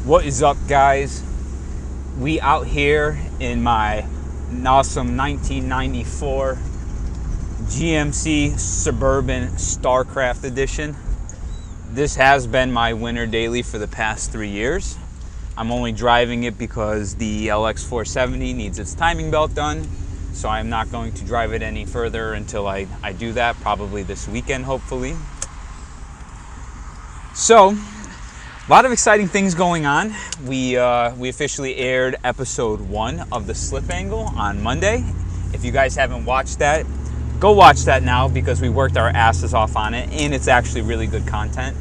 What is up, guys? We out here in my awesome 1994 GMC Suburban Starcraft edition. This has been my winter daily for the past 3 years. I'm only driving it because the LX470 needs its timing belt done, so I'm not going to drive it any further until I do that, probably this weekend, hopefully. So, a lot of exciting things going on. We officially aired episode 1 of the Slip Angle on Monday. If you guys haven't watched that, go watch that now because we worked our asses off on it, and it's actually really good content.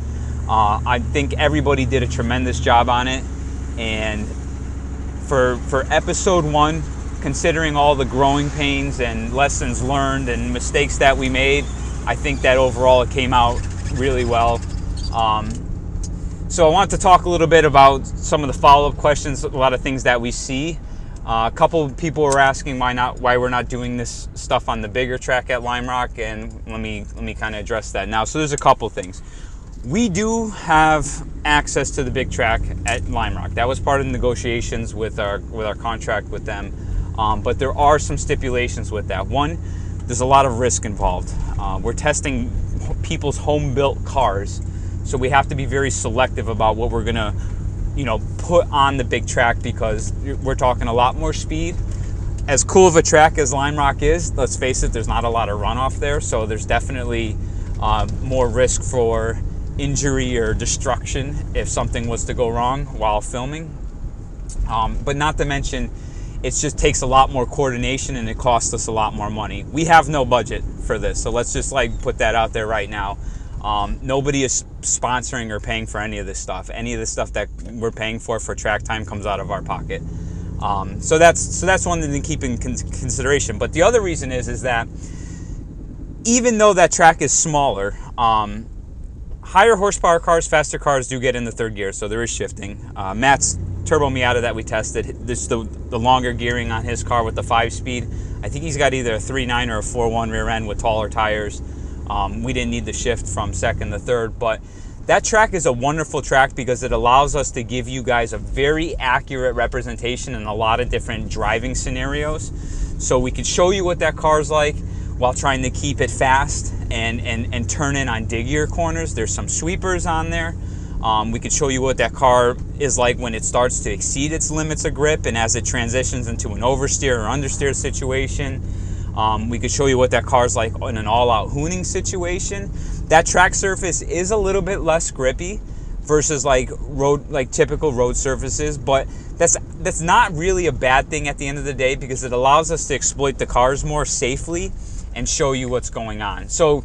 I think everybody did a tremendous job on it, and for episode 1, considering all the growing pains and lessons learned and mistakes that we made, I think that overall it came out really well. So I want to talk a little bit about some of the follow-up questions, a lot of things that we see. A couple of people were asking why we're not doing this stuff on the bigger track at Lime Rock, and let me kind of address that now. So there's a couple things. We do have access to the big track at Lime Rock. That was part of the negotiations with our contract with them, but there are some stipulations with that. One, there's a lot of risk involved. We're testing people's home-built cars. So we have to be very selective about what we're gonna, put on the big track because we're talking a lot more speed. As cool of a track as Lime Rock is, let's face it, there's not a lot of runoff there, so there's definitely more risk for injury or destruction if something was to go wrong while filming. But not to mention, it just takes a lot more coordination and it costs us a lot more money. We have no budget for this, so let's just put that out there right now. Nobody is sponsoring or paying for any of this stuff. Any of the stuff that we're paying for track time comes out of our pocket. So that's one thing to keep in consideration. But the other reason is that even though that track is smaller, higher horsepower cars, faster cars do get in the third gear, so there is shifting. Matt's Turbo Miata that we tested, this the longer gearing on his car with the 5-speed. I think he's got either a 3.9 or a 4.1 rear end with taller tires. We didn't need the shift from second to third, but that track is a wonderful track because it allows us to give you guys a very accurate representation in a lot of different driving scenarios. So we can show you what that car's like while trying to keep it fast and turn in on diggier corners. There's some sweepers on there. We could show you what that car is like when it starts to exceed its limits of grip and as it transitions into an oversteer or understeer situation. We could show you what that car's like in an all-out hooning situation. That track surface is a little bit less grippy versus typical road surfaces, but that's not really a bad thing at the end of the day because it allows us to exploit the cars more safely and show you what's going on. So,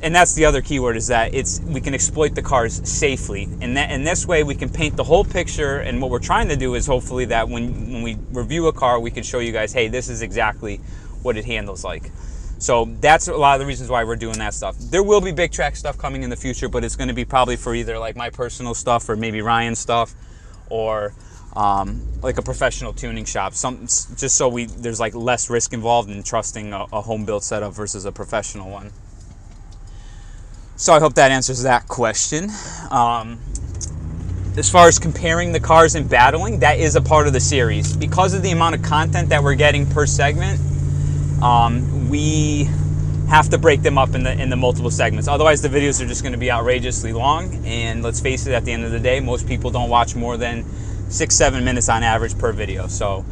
and that's the other keyword, is that we can exploit the cars safely, and this way we can paint the whole picture. And what we're trying to do is hopefully that when we review a car, we can show you guys, hey, this is exactly what it handles like. So that's a lot of the reasons why we're doing that stuff. There will be big track stuff coming in the future, but it's going to be probably for either my personal stuff or maybe Ryan's stuff, or a professional tuning shop. Just so there's less risk involved in trusting a home built setup versus a professional one. So I hope that answers that question. As far as comparing the cars and battling, that is a part of the series. Because of the amount of content that we're getting per segment, we have to break them up in the multiple segments. Otherwise, the videos are just going to be outrageously long. And let's face it, at the end of the day, most people don't watch more than 6-7 minutes on average per video. So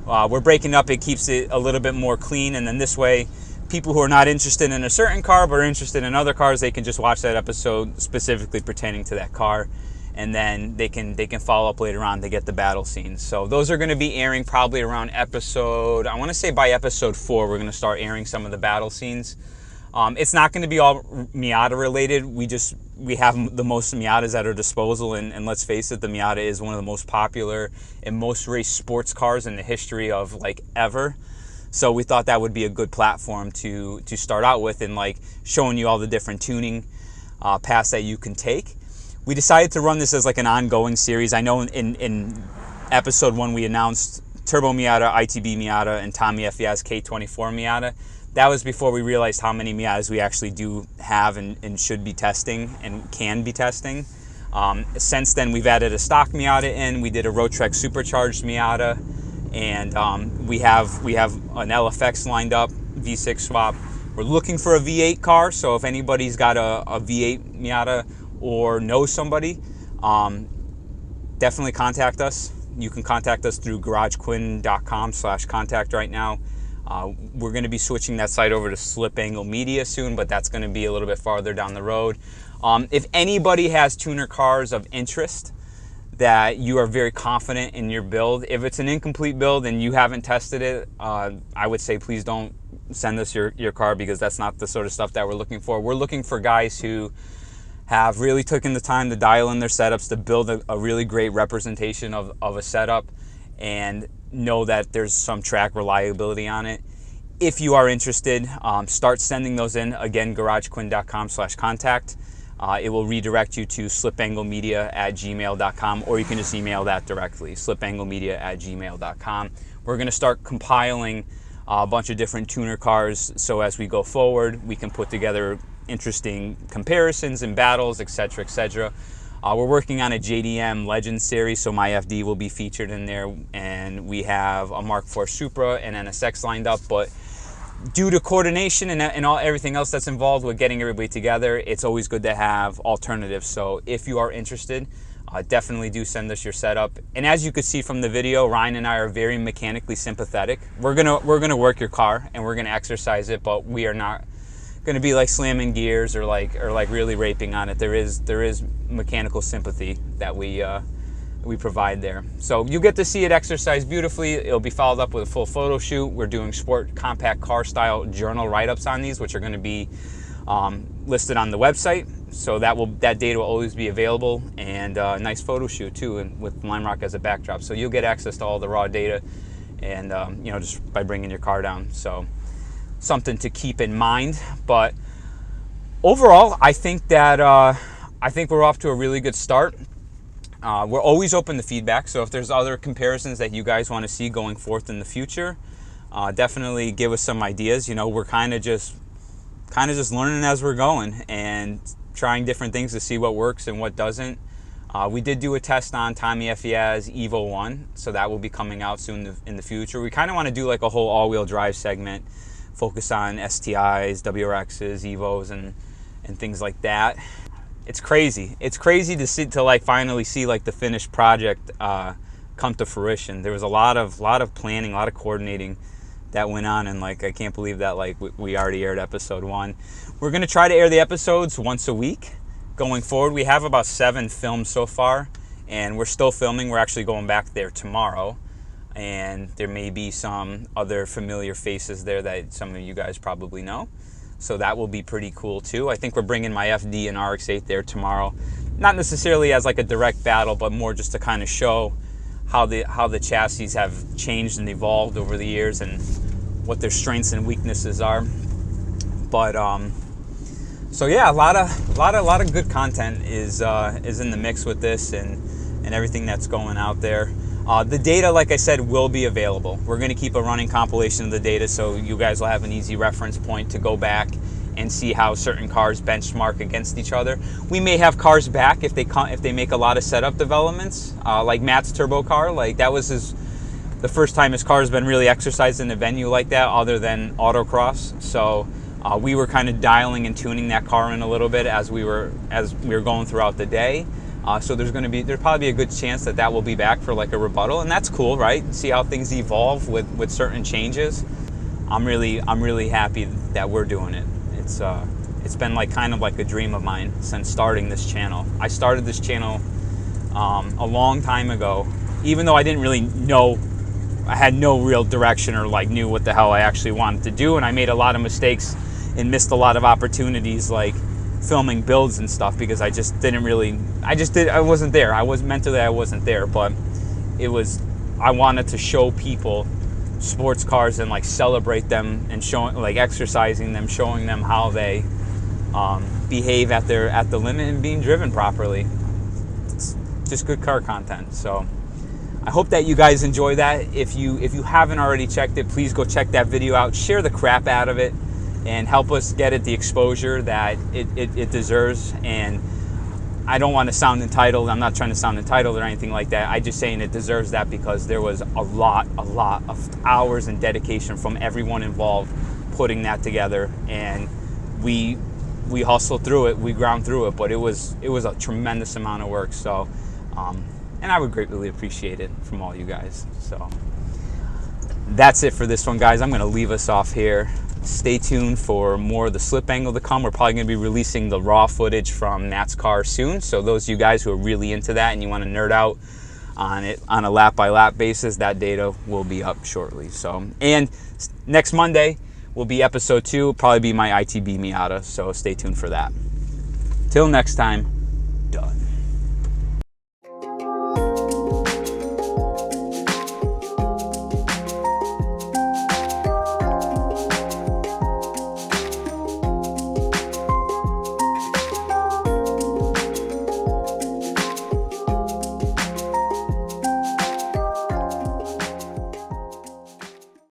we're breaking up. It keeps it a little bit more clean. And then this way, people who are not interested in a certain car but are interested in other cars, they can just watch that episode specifically pertaining to that car, and then they can follow up later on to get the battle scenes. So those are going to be airing probably around I want to say by episode 4, we're going to start airing some of the battle scenes. It's not going to be all Miata related. We have the most Miatas at our disposal, and let's face it, the Miata is one of the most popular and most raced sports cars in the history of ever. So we thought that would be a good platform to start out with, and showing you all the different tuning paths that you can take. We decided to run this as an ongoing series. I know in episode 1 we announced Turbo Miata, ITB Miata, and Tommy FES K24 Miata. that was before we realized how many Miatas we actually do have and should be testing and can be testing. Since then, we've added a stock Miata in. We did a Road Trek supercharged Miata, and we have an LFX lined up, V6 swap. We're looking for a V8 car, so if anybody's got a V8 Miata or knows somebody, definitely contact us. You can contact us through garagequinn.com/contact right now. We're going to be switching that site over to Slip Angle Media soon, but that's going to be a little bit farther down the road. If anybody has tuner cars of interest that you are very confident in your build, if it's an incomplete build and you haven't tested it, I would say please don't send us your car, because that's not the sort of stuff that we're looking for. We're looking for guys who have really taken the time to dial in their setups, to build a really great representation of a setup and know that there's some track reliability on it. If you are interested, start sending those in. Again, garagequinn.com/contact. It will redirect you to slipanglemedia@gmail.com, or you can just email that directly, slipanglemedia@gmail.com. We're going to start compiling a bunch of different tuner cars, so as we go forward, we can put together interesting comparisons and battles, etc., etc. We're working on a JDM Legends series, so my FD will be featured in there, and we have a Mark IV Supra and NSX lined up, but due to coordination and everything else that's involved with getting everybody together, it's always good to have alternatives. So if you are interested, definitely do send us your setup. And as you could see from the video, Ryan and I are very mechanically sympathetic. We're gonna work your car and we're gonna exercise it, but we are not going to be like slamming gears or like really raping on it. There is mechanical sympathy that we provide there. So you get to see it exercised beautifully. It'll be followed up with a full photo shoot. We're doing sport compact car style journal write-ups on these, which are going to be listed on the website. So that data will always be available, and a nice photo shoot too, and with Lime Rock as a backdrop. So you'll get access to all the raw data, and just by bringing your car down. So something to keep in mind. But overall, I think that we're off to a really good start. We're always open to feedback, so if there's other comparisons that you guys want to see going forth in the future, definitely give us some ideas. We're kind of just learning as we're going and trying different things to see what works and what doesn't. We did do a test on Tommy Fia's Ep.1, so that will be coming out soon in the future. We kind of want to do like a whole all-wheel drive segment, focus on STIs, WRXs, Evos, and things like that. It's crazy. It's crazy to finally see like the finished project come to fruition. There was a lot of planning, a lot of coordinating that went on, and I can't believe that we already aired episode 1. We're gonna try to air the episodes once a week going forward. We have about 7 filmed so far, and we're still filming. We're actually going back there tomorrow. And there may be some other familiar faces there that some of you guys probably know. So that will be pretty cool too. I think we're bringing my FD and RX-8 there tomorrow. Not necessarily as like a direct battle, but more just to kind of show how the chassis have changed and evolved over the years and what their strengths and weaknesses are. But so yeah, a lot of good content is in the mix with this and everything that's going out there. The data, like I said, will be available. We're going to keep a running compilation of the data, so you guys will have an easy reference point to go back and see how certain cars benchmark against each other. We may have cars back if they make a lot of setup developments, like Matt's turbo car. Like that was the first time his car's been really exercised in a venue like that, other than autocross. So we were kind of dialing and tuning that car in a little bit as we were going throughout the day. So there's probably be a good chance that will be back for like a rebuttal, and that's cool, right? See how things evolve with certain changes. I'm really happy that we're doing it. It's been kind of like a dream of mine since starting this channel. I started this channel a long time ago, even though I didn't really know, I had no real direction or like knew what the hell I actually wanted to do, and I made a lot of mistakes and missed a lot of opportunities like filming builds and stuff because I wasn't there. Mentally I wasn't there, but I wanted to show people sports cars and like celebrate them and showing, like exercising them, showing them how they behave at the limit and being driven properly. It's just good car content. So I hope that you guys enjoy that. If you haven't already checked it, please go check that video out. Share the crap out of it and help us get it the exposure that it deserves. And I don't want to sound entitled. I'm not trying to sound entitled or anything like that. I'm just saying it deserves that because there was a lot of hours and dedication from everyone involved putting that together. And we hustled through it, we ground through it, but it was a tremendous amount of work. So, and I would greatly appreciate it from all you guys. So that's it for this one, guys. I'm going to leave us off here. Stay tuned for more of the slip angle to come. We're probably going to be releasing the raw footage from Matt's car soon. So those of you guys who are really into that and you want to nerd out on it on a lap by lap basis, that data will be up shortly. So, and next Monday will be episode 2. It'll probably be my ITB Miata. So stay tuned for that. Till next time.